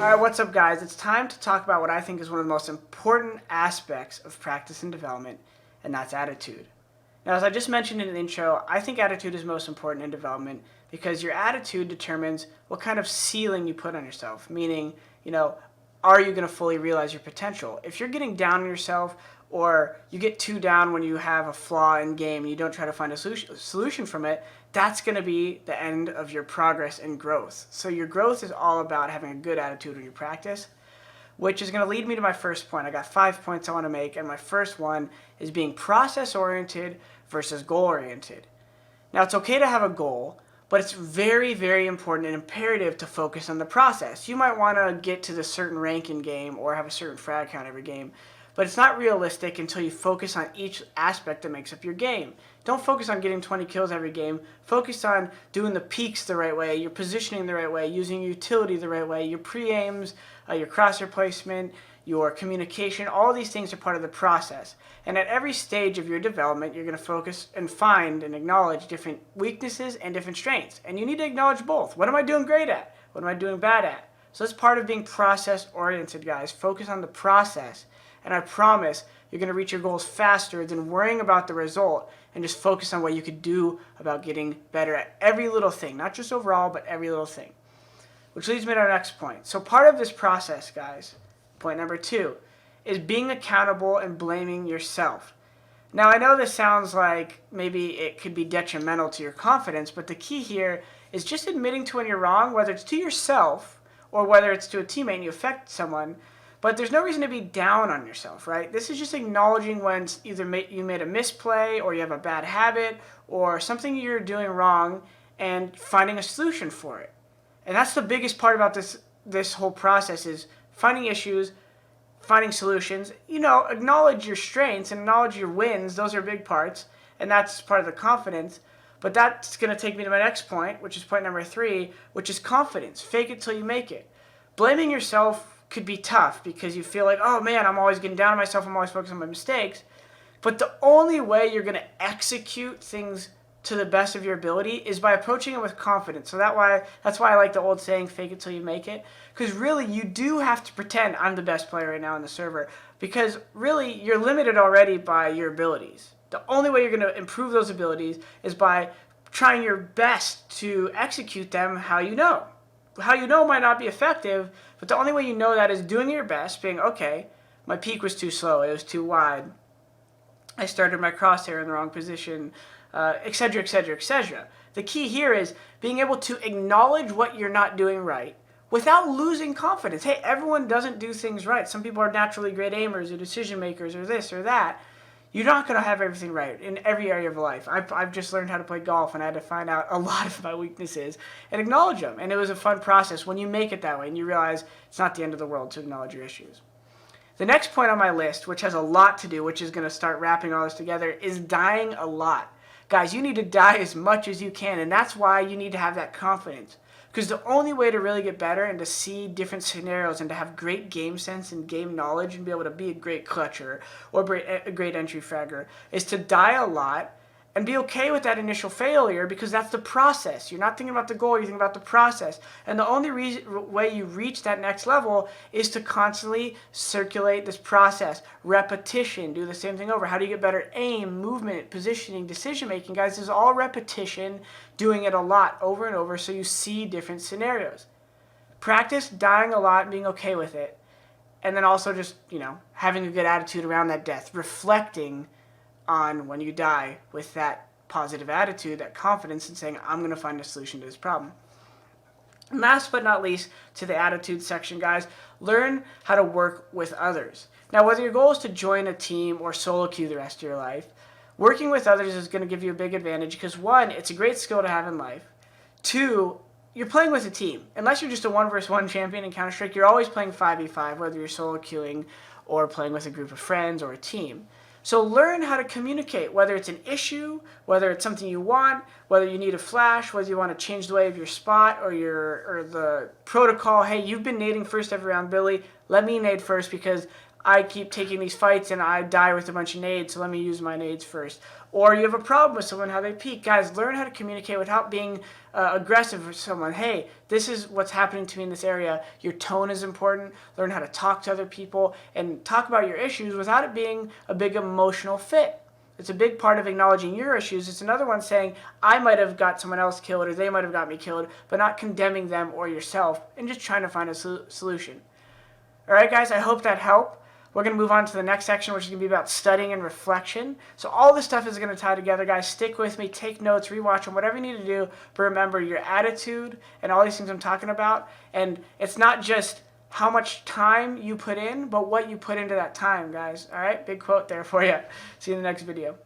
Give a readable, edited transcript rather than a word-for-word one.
Alright, what's up guys? It's time to talk about what I think is one of the most important aspects of practice and development, and that's attitude. Now, as I just mentioned in the intro, I think attitude is most important in development because your attitude determines what kind of ceiling you put on yourself, meaning, are you going to fully realize your potential? If you're getting down on yourself or you get too down when you have a flaw in game and you don't try to find a solution from it, that's going to be the end of your progress and growth. So your growth is all about having a good attitude when you practice, which is going to lead me to my first point. I got 5 points I want to make, and my first one is being process-oriented versus goal-oriented. Now, it's okay to have a goal, but it's very, very important and imperative to focus on the process. You might want to get to the certain rank in game or have a certain frag count every game, but it's not realistic until you focus on each aspect that makes up your game. Don't focus on getting 20 kills every game. Focus on doing the peaks the right way, your positioning the right way, using utility the right way, your pre-aims, your crosshair placement, your communication. All these things are part of the process. And at every stage of your development, you're going to focus and find and acknowledge different weaknesses and different strengths. And you need to acknowledge both. What am I doing great at? What am I doing bad at? So that's part of being process-oriented, guys. Focus on the process. And I promise you're going to reach your goals faster than worrying about the result, and just focus on what you could do about getting better at every little thing, not just overall, but every little thing. Which leads me to our next point. So part of this process, guys, point number 2, is being accountable and blaming yourself. Now, I know this sounds like maybe it could be detrimental to your confidence, but the key here is just admitting to when you're wrong, whether it's to yourself or whether it's to a teammate and you affect someone. But there's no reason to be down on yourself, right? This is just acknowledging when either you made a misplay or you have a bad habit or something you're doing wrong and finding a solution for it. And that's the biggest part about this whole process is finding issues, finding solutions. Acknowledge your strengths and acknowledge your wins. Those are big parts, and that's part of the confidence. But that's going to take me to my next point, which is point number 3, which is confidence. Fake it till you make it. Blaming yourself could be tough because you feel like, oh man, I'm always getting down on myself, I'm always focused on my mistakes. But the only way you're going to execute things to the best of your ability is by approaching it with confidence. So that's why I like the old saying, fake it till you make it. Because really, you do have to pretend I'm the best player right now on the server. Because really, you're limited already by your abilities. The only way you're going to improve those abilities is by trying your best to execute them how you know. How you know might not be effective, but the only way you know that is doing your best, being, okay, my peak was too slow, it was too wide, I started my crosshair in the wrong position, etc., etc., etc. The key here is being able to acknowledge what you're not doing right without losing confidence. Hey, everyone doesn't do things right. Some people are naturally great aimers or decision makers or this or that. You're not going to have everything right in every area of life. I've just learned how to play golf, and I had to find out a lot of my weaknesses and acknowledge them. And it was a fun process when you make it that way and you realize it's not the end of the world to acknowledge your issues. The next point on my list, which has a lot to do, which is going to start wrapping all this together, is dying a lot. Guys, you need to die as much as you can, and that's why you need to have that confidence. Because the only way to really get better and to see different scenarios and to have great game sense and game knowledge and be able to be a great clutcher or a great entry fragger is to die a lot and be okay with that initial failure, because that's the process. You're not thinking about the goal, you're thinking about the process. And the only way you reach that next level is to constantly circulate this process. Repetition, do the same thing over. How do you get better? Aim, movement, positioning, decision making. Guys, this is all repetition, doing it a lot over and over so you see different scenarios. Practice dying a lot and being okay with it. And then also just, having a good attitude around that death. Reflecting on when you die with that positive attitude, that confidence, and saying, I'm going to find a solution to this problem. Last but not least, to the attitude section, guys, learn how to work with others. Now, whether your goal is to join a team or solo queue the rest of your life, working with others is going to give you a big advantage because, 1, it's a great skill to have in life. 2, you're playing with a team. Unless you're just a 1 versus 1 champion in Counter-Strike, you're always playing 5v5, whether you're solo queuing or playing with a group of friends or a team. So learn how to communicate, whether it's an issue, whether it's something you want, whether you need a flash, whether you want to change the way of your spot or the protocol. Hey, you've been nading first every round, Billy. Let me nade first because I keep taking these fights and I die with a bunch of nades, so let me use my nades first. Or you have a problem with someone, how they peek. Guys, learn how to communicate without being aggressive with someone. Hey, this is what's happening to me in this area. Your tone is important. Learn how to talk to other people and talk about your issues without it being a big emotional fit. It's a big part of acknowledging your issues. It's another one saying, I might have got someone else killed or they might have got me killed, but not condemning them or yourself and just trying to find a solution. All right, guys, I hope that helped. We're going to move on to the next section, which is going to be about studying and reflection. So all this stuff is going to tie together, guys. Stick with me. Take notes. Rewatch them. Whatever you need to do. But remember your attitude and all these things I'm talking about. And it's not just how much time you put in, but what you put into that time, guys. All right? Big quote there for you. See you in the next video.